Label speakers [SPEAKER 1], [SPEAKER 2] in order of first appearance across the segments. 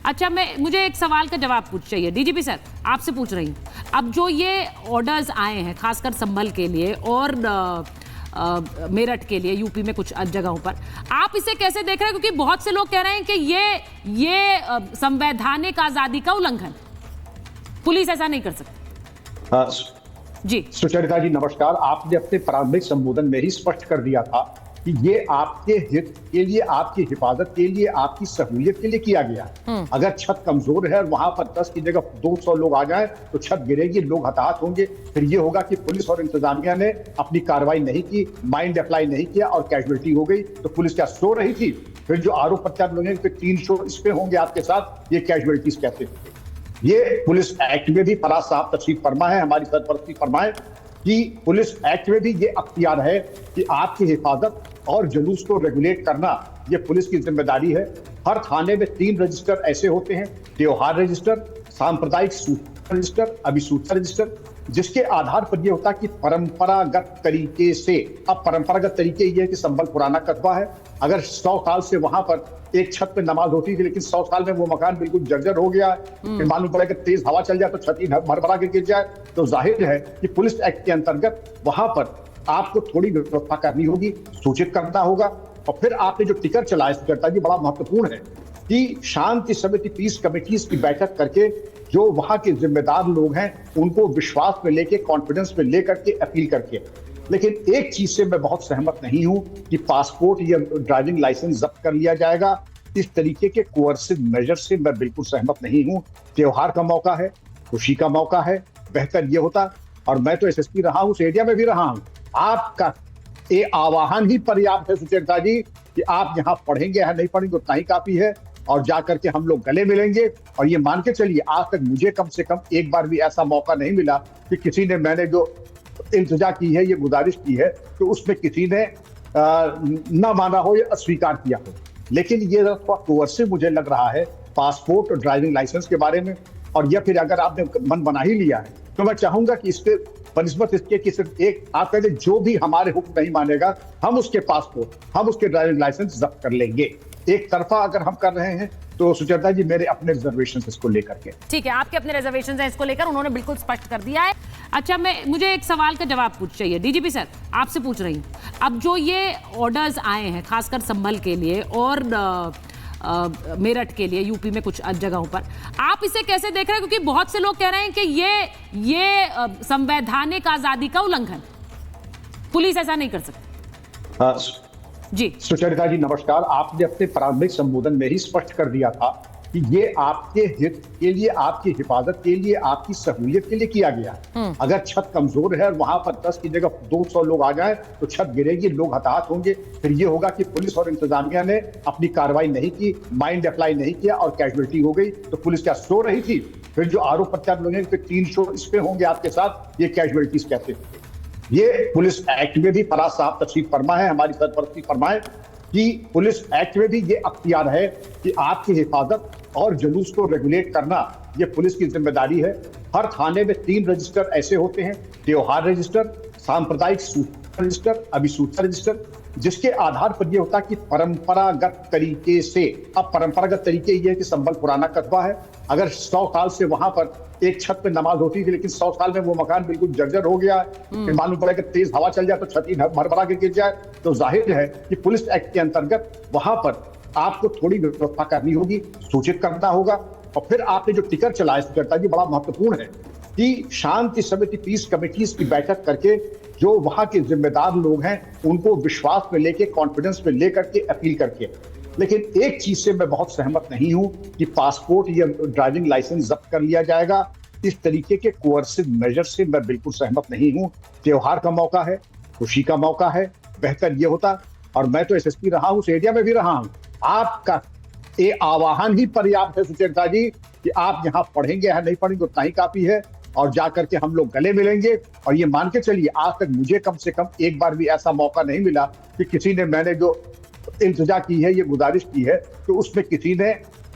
[SPEAKER 1] अच्छा, मुझे एक सवाल का जवाब चाहिए डीजीपी सर, आपसे पूछ रही हूँ। अब जो ये ऑर्डर्स आए हैं खासकर संभल के लिए और मेरठ के लिए, यूपी में कुछ जगहों पर, आप इसे कैसे देख रहे हैं? क्योंकि बहुत से लोग कह रहे हैं कि ये संवैधानिक आजादी का उल्लंघन, पुलिस ऐसा नहीं कर सकती। जी
[SPEAKER 2] सुचरिता जी नमस्कार। आपने अपने प्रारंभिक संबोधन में ही स्पष्ट कर दिया था कि ये आपके हित के लिए, आपकी हिफाजत के लिए, आपकी सहूलियत के लिए किया गया है। अगर छत कमजोर है और वहां पर 10 की जगह 200 लोग आ जाएं तो छत गिरेगी, लोग हताहत होंगे। फिर ये होगा कि पुलिस और इंतजामिया ने अपनी कार्रवाई नहीं की, माइंड अप्लाई नहीं किया और कैजुअलिटी हो गई। तो पुलिस क्या सो रही थी? फिर जो आरोप प्रत्यारोप लोग 300 इस पे होंगे आपके साथ, ये कैजुअलिटीज कहते हैं। ये पुलिस एक्ट में भी फराज साहब तशरीफ फरमा है, हमारी सरपरस्ती फरमाए कि पुलिस एक्ट में भी ये अख्तियार है कि आपकी हिफाजत और जुलूस को रेगुलेट करना ये पुलिस की जिम्मेदारी है। हर थाने में 3 रजिस्टर ऐसे होते हैं, त्योहार रजिस्टर, सांप्रदायिक सूचना रजिस्टर, अभिसूचना रजिस्टर, जिसके आधार पर यह होता है कि परंपरागत तरीके से, अब परंपरागत तरीके ये है कि संभल पुराना कस्बा है, अगर 100 साल से वहां पर एक छत पे नमाज होती थी, लेकिन 100 साल में वो मकान बिल्कुल जर्जर हो गया है, मालूम पड़ा कि तेज हवा चल जाए तो छत ही भरभरा के गिर जाए, तो जाहिर है कि पुलिस एक्ट के अंतर्गत वहां पर आपको थोड़ी व्यवस्था करनी होगी, सूचित करना होगा। और फिर आपने जो टिकर चलाया सुचरिता जी, बड़ा महत्वपूर्ण है कि शांति समिति, पीस कमेटीज की बैठक करके जो वहां के जिम्मेदार लोग हैं उनको विश्वास में लेके, कॉन्फिडेंस में लेकर के, अपील करके। लेकिन एक चीज से मैं बहुत सहमत नहीं हूं कि पासपोर्ट या ड्राइविंग लाइसेंस जब्त कर लिया जाएगा। इस तरीके के कोअर्सिव मेजर से मैं बिल्कुल सहमत नहीं हूं। त्योहार का मौका है, खुशी का मौका है, बेहतर ये होता। और मैं तो एसएसपी रहा हूं, उस एरिया में भी रहा हूं। आपका ये आवाहन ही पर्याप्त है सुचरिता जी कि आप यहाँ पढ़ेंगे या नहीं पढ़ेंगे उतना ही काफी है, और जाकर के हम लोग गले मिलेंगे। और ये मान के चलिए, आज तक मुझे कम से कम एक बार भी ऐसा मौका नहीं मिला कि किसी ने, मैंने जो इल्तिजा की है, ये गुजारिश की है, तो उसमें किसी ने ना माना हो या अस्वीकार किया हो। लेकिन ये थोड़ा कोअर्सिव मुझे लग रहा है पासपोर्ट और ड्राइविंग लाइसेंस के बारे में। और या फिर अगर आपने मन बना ही लिया है तो मैं चाहूंगा कि इसके बनिस्बत इसके कि सिर्फ एक आप कहते, जो भी हमारे हुक्म नहीं मानेगा हम उसके पासपोर्ट, हम उसके ड्राइविंग लाइसेंस जब्त कर लेंगे। एक तरफा अगर हम कर रहे हैं तो सुचरिता जी मेरे अपने रिजर्वेशंस इसको लेकर के।
[SPEAKER 1] ठीक है, आपके अपने रिजर्वेशंस हैं इसको लेकर, उन्होंने बिल्कुल स्पष्ट कर दिया है। अच्छा, मुझे एक सवाल का जवाब चाहिए डीजीपी सर, आपसे पूछ रही हूँ। अब जो ये ऑर्डर्स आए हैं खासकर संभल के लिए और मेरठ के लिए, यूपी में कुछ जगहों पर, आप इसे कैसे देख रहे हैं? क्योंकि बहुत से लोग कह रहे हैं कि ये संवैधानिक आजादी का उल्लंघन, पुलिस ऐसा नहीं कर सकती। जी
[SPEAKER 2] सुचरिता जी नमस्कार। आपने अपने प्रारंभिक संबोधन में ही स्पष्ट कर दिया था कि ये आपके हित के लिए, आपकी हिफाजत के लिए, आपकी सहूलियत के लिए किया गया है। अगर छत कमजोर है और वहां पर 10 की जगह 200 लोग आ जाएं तो छत गिरेगी, लोग हताहत होंगे। फिर ये होगा कि पुलिस और इंतजामिया ने अपनी कार्रवाई नहीं की, माइंड अप्लाई नहीं किया और कैजुअलिटी हो गई। तो पुलिस क्या सो रही थी? फिर जो आरोप प्रत्यारोप लोग 300 इस पे होंगे आपके साथ, ये कैजुअलिटीज कहते हैं। ये पुलिस एक्ट में भी फराज साहब तशरीफ फरमा है, हमारी सरपरस्ती फरमाए कि पुलिस एक्ट में भी ये अख्तियार है कि आपकी हिफाजत और जुलूस को रेगुलेट करना ये पुलिस की जिम्मेदारी है। हर थाने में 3 रजिस्टर ऐसे होते हैं, त्योहार रजिस्टर, सांप्रदायिक सूचना रजिस्टर, अभिसूचना रजिस्टर, जिसके आधार पर यह होता है कि परंपरागत तरीके से, अब परंपरागत तरीके ये है कि संभल पुराना कस्बा है, अगर 100 साल से वहां पर एक छत पे नमाज होती थी, लेकिन 100 साल में वो मकान बिल्कुल जर्जर हो गया है, मालूम पड़ा कि तेज हवा चल जाए तो छत ही भरभरा के गिर जाए, तो जाहिर है कि पुलिस एक्ट के अंतर्गत वहां पर आपको थोड़ी व्यवस्था करनी होगी, सूचित करना होगा। और फिर आपने जो टिकर चलाया सुचरिता जी, बड़ा महत्वपूर्ण है कि शांति समिति, पीस कमेटीज की बैठक करके जो वहां के जिम्मेदार लोग हैं उनको विश्वास में लेके, कॉन्फिडेंस में लेकर के, अपील करके। लेकिन एक चीज से मैं बहुत सहमत नहीं हूं कि पासपोर्ट या ड्राइविंग लाइसेंस जब्त कर लिया जाएगा। इस तरीके के कोअर्सिव मेजर से मैं बिल्कुल सहमत नहीं हूं। त्योहार का मौका है, खुशी का मौका है, बेहतर ये होता। और मैं तो एसएसपी रहा हूं, उस एरिया में भी रहा हूं। आपका ये आवाहन ही पर्याप्त है सुचरिता जी कि आप यहाँ पढ़ेंगे या नहीं पढ़ेंगे उतना ही काफी है, और जाकर के हम लोग गले मिलेंगे। और ये मान के चलिए, आज तक मुझे कम से कम एक बार भी ऐसा मौका नहीं मिला कि किसी ने, मैंने जो इल्तिजा की है, ये गुजारिश की है, तो उसमें किसी ने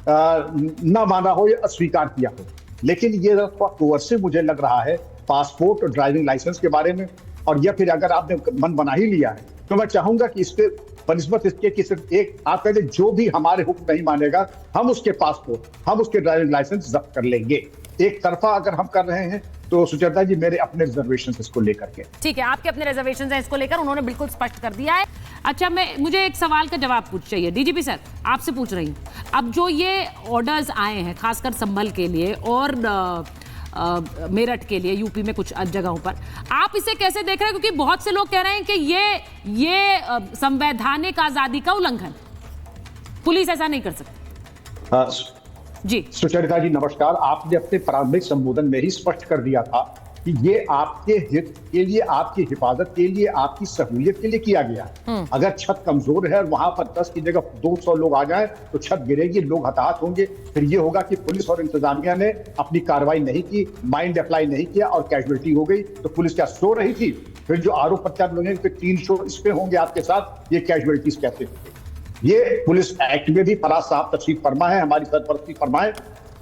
[SPEAKER 2] ना माना हो या अस्वीकार किया हो। लेकिन ये थोड़ा कोअर्सिव मुझे लग रहा है पासपोर्ट और ड्राइविंग लाइसेंस के बारे में। और या फिर अगर आपने मन बना ही लिया है तो मैं चाहूंगा कि इसके बनिस्बत इसके कि सिर्फ एक आप कहते जो भी हमारे हुक्म नहीं मानेगा हम उसके पासपोर्ट हम उसके ड्राइविंग लाइसेंस जब्त कर लेंगे। एक तरफा अगर हम कर रहे हैं तो सुचेता जी मेरे अपने रिजर्वेशन इसको लेकर के।
[SPEAKER 1] ठीक है, आपके अपने रिजर्वेशन हैं इसको लेकर, उन्होंने बिल्कुल स्पष्ट कर दिया है। अच्छा, मुझे एक सवाल का जवाब चाहिए डीजीपी सर, आपसे पूछ रही हूँ। अब जो ये ऑर्डर्स आए हैं खासकर संभल के लिए और मेरठ के लिए, यूपी में कुछ जगहों पर, आप इसे कैसे देख रहे हैं? क्योंकि बहुत से लोग कह रहे हैं कि ये संवैधानिक आजादी का उल्लंघन, पुलिस ऐसा नहीं कर सकती। जी
[SPEAKER 2] सुचरिता जी नमस्कार। आपने अपने प्रारंभिक संबोधन में ही स्पष्ट कर दिया था कि ये आपके हित के लिए, आपकी हिफाजत के लिए, आपकी सहूलियत के लिए किया गया। अगर छत कमजोर है और वहां पर 10 की जगह 200 लोग आ जाए तो छत गिरेगी, लोग हताहत होंगे। फिर ये होगा कि पुलिस और इंतजामिया ने अपनी कार्रवाई नहीं की, माइंड अप्लाई नहीं किया और कैजुअलिटी हो गई। तो पुलिस क्या सो रही थी? फिर जो आरोप प्रत्यारोप लोग 300 इस पे होंगे आपके साथ, ये कैजुअलिटीज कहते हैं। ये पुलिस एक्ट में भी फराज साहब तशरीफ फरमा है, हमारी सरपरस्ती फरमाए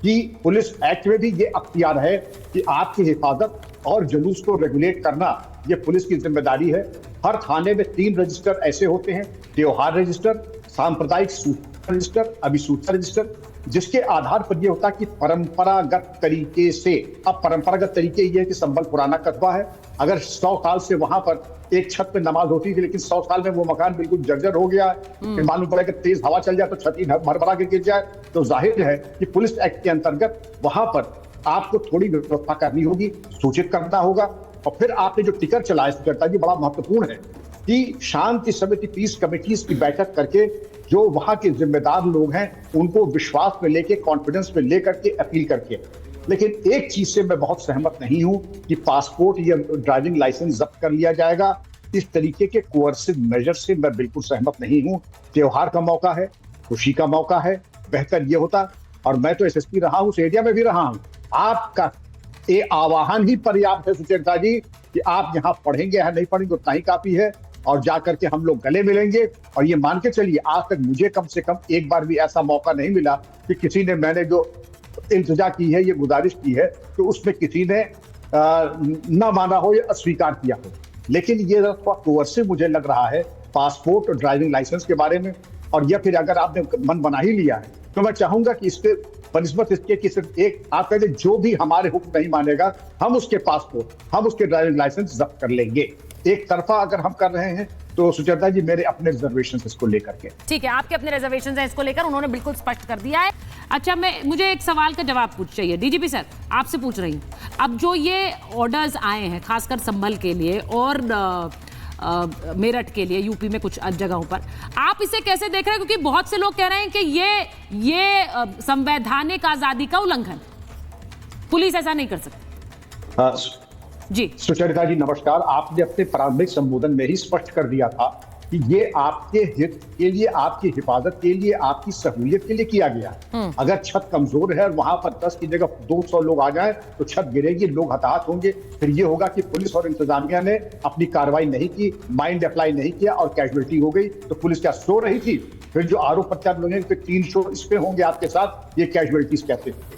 [SPEAKER 2] कि पुलिस एक्ट में भी ये अख्तियार है कि आपकी हिफाजत और जुलूस को रेगुलेट करना ये पुलिस की जिम्मेदारी है। हर थाने में 3 रजिस्टर ऐसे होते हैं, त्योहार रजिस्टर, सांप्रदायिक सूचना रजिस्टर, अभिसूचना रजिस्टर, जिसके आधार पर यह होता है कि परंपरागत तरीके से, अब परंपरागत तरीके ये है कि संभल पुराना कस्बा है, अगर 100 साल से वहां पर एक छत पे नमाज होती थी, लेकिन 100 साल में वो मकान बिल्कुल जर्जर हो गया, मालूम पड़ा कि तेज हवा चल जाए तो छत ही भरभरा के गिर जाए, तो जाहिर है कि पुलिस एक्ट के अंतर्गत वहां पर आपको थोड़ी व्यवस्था करनी होगी, सूचित करना होगा। और फिर आपने जो टिकर चलाया करता जी, बड़ा महत्वपूर्ण है कि शांति समिति, पीस कमेटीज की बैठक करके जो वहां के जिम्मेदार लोग हैं उनको विश्वास में लेके, कॉन्फिडेंस में लेकर के, अपील करके। लेकिन एक चीज से मैं बहुत सहमत नहीं हूं कि पासपोर्ट या ड्राइविंग लाइसेंस जब्त कर लिया जाएगा। इस तरीके के कोअर्सिव मेजर से मैं बिल्कुल सहमत नहीं हूं। त्योहार का मौका है, खुशी का मौका है, बेहतर ये होता, और मैं तो एसएसपी रहा हूं, उस एरिया में भी रहा हूं, आपका ये आवाहन ही पर्याप्त है सुचेता जी कि आप यहाँ पढ़ेंगे या नहीं पढ़ेंगे उतना ही काफी है, और जाकर के हम लोग गले मिलेंगे। और ये मान के चलिए, आज तक मुझे कम से कम एक बार भी ऐसा मौका नहीं मिला कि किसी ने, मैंने जो इल्तिजा की है, ये गुजारिश की है, तो उसमें किसी ने न माना हो या अस्वीकार किया हो। लेकिन ये थोड़ा कोअर्सिव मुझे लग रहा है पासपोर्ट और ड्राइविंग लाइसेंस के बारे में। और या फिर अगर आपने मन बना ही लिया है तो मैं चाहूंगा कि इस पे बनिस्बत इसके कि सिर्फ एक आप कहते जो भी हमारे हुक्म नहीं मानेगा हम उसके पासपोर्ट हम उसके ड्राइविंग लाइसेंस जब्त कर लेंगे। एक तरफा अगर हम कर रहे हैं तो सुचेता जी मेरे अपने रिजर्वेशन इसको लेकर के।
[SPEAKER 1] ठीक है, आपके अपने रिजर्वेशन हैं इसको लेकर, उन्होंने बिल्कुल स्पष्ट कर दिया है। अच्छा, मुझे एक सवाल का जवाब चाहिए डीजीपी सर, आपसे पूछ रही हूँ। अब जो ये ऑर्डर्स आए हैं खासकर संभल के लिए और मेरठ के लिए, यूपी में कुछ जगहों पर, आप इसे कैसे देख रहे हैं? क्योंकि बहुत से लोग कह रहे हैं कि ये संवैधानिक आजादी का उल्लंघन, पुलिस ऐसा नहीं कर सकती। जी
[SPEAKER 2] सुचरिता जी नमस्कार। आपने अपने प्रारंभिक संबोधन में ही स्पष्ट कर दिया था कि ये आपके हित के लिए, आपकी हिफाजत के लिए, आपकी सहूलियत के लिए किया गया। अगर छत कमजोर है और वहां पर 10 की जगह 200 लोग आ जाए तो छत गिरेगी, लोग हताहत होंगे। फिर ये होगा कि पुलिस और इंतजामिया ने अपनी कार्रवाई नहीं की, माइंड अप्लाई नहीं किया और कैजुअलिटी हो गई। तो पुलिस क्या सो रही थी? फिर जो आरोप प्रत्यारोप लोग 300 इस पे होंगे आपके साथ, ये कैजुअलिटीज कहते हैं।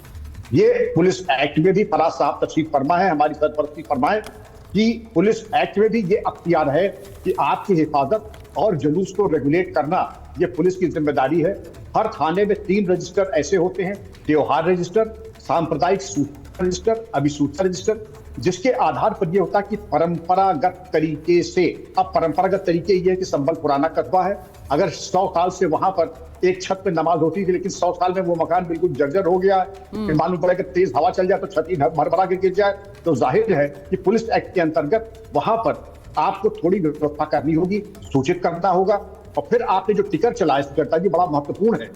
[SPEAKER 2] ये पुलिस एक्ट में भी फराज साहब तशरीफ फरमा है, हमारी सरपरस्ती फरमाए कि पुलिस एक्ट में भी ये अख्तियार है कि आपकी हिफाजत और जुलूस को रेगुलेट करना ये पुलिस की जिम्मेदारी है। हर थाने में 3 रजिस्टर ऐसे होते हैं, त्योहार रजिस्टर, सांप्रदायिक सूचना रजिस्टर, अभिसूचना रजिस्टर, जिसके आधार पर यह होता है कि परंपरागत तरीके से, अब परंपरागत तरीके ये है कि संभल पुराना कस्बा है, अगर 100 साल से वहां पर एक छत पे नमाज होती थी, लेकिन 100 साल में वो मकान बिल्कुल जर्जर हो गया, मालूम पड़ा कि तेज हवा चल जाए तो छत ही भरभरा के गिर जाए, तो जाहिर है कि पुलिस एक्ट के अंतर्गत वहां पर आपको थोड़ी व्यवस्था करनी होगी, सूचित करना होगा। और फिर आपने जो टिकर चलाया करता जी, बड़ा महत्वपूर्ण है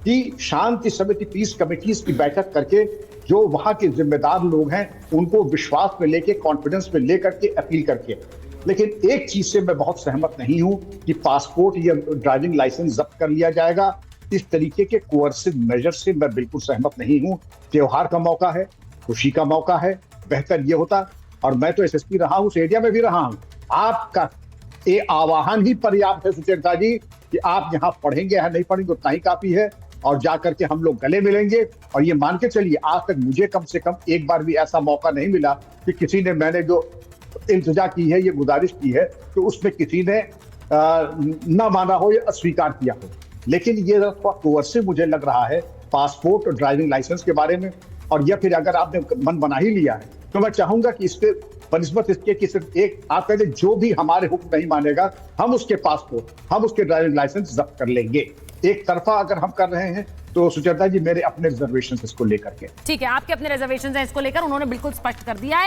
[SPEAKER 2] कि शांति समिति, पीस कमेटीज की बैठक करके जो वहां के जिम्मेदार लोग हैं उनको विश्वास में लेके, कॉन्फिडेंस में लेकर के, अपील करके। लेकिन एक चीज से मैं बहुत सहमत नहीं हूं कि पासपोर्ट या ड्राइविंग लाइसेंस जब्त कर लिया जाएगा। इस तरीके के कोअर्सिव मेजर से मैं बिल्कुल सहमत नहीं हूं। त्योहार का मौका है, खुशी का मौका है, बेहतर ये होता, और मैं तो एसएसपी रहा हूं, उस एरिया में भी रहा हूं, आपका ये आवाहन ही पर्याप्त है सुचेता जी कि आप यहाँ पढ़ेंगे या नहीं पढ़ेंगे उतना ही काफी है, और जाकर के हम लोग गले मिलेंगे। और ये मान के चलिए, आज तक मुझे कम से कम एक बार भी ऐसा मौका नहीं मिला कि किसी ने, मैंने जो इल्तिजा की है, ये गुजारिश की है, तो उसमें किसी ने न माना हो या अस्वीकार किया हो, लेकिन ये कोर्सिव मुझे लग रहा है पासपोर्ट और ड्राइविंग लाइसेंस के बारे में। और या फिर अगर आपने मन बना ही लिया है तो मैं चाहूंगा कि इस पे बनिस्बत इसके कि सिर्फ एक आप कहते जो भी हमारे हुक्म नहीं मानेगा हम उसके पासपोर्ट, हम उसके ड्राइविंग लाइसेंस जब्त कर लेंगे। एक तरफा अगर हम कर रहे हैं तो सुचेता जी मेरे अपने रिजर्वेशन इसको लेकर के।
[SPEAKER 1] ठीक है, आपके अपने रिजर्वेशन हैं इसको लेकर, उन्होंने बिल्कुल स्पष्ट कर दिया है।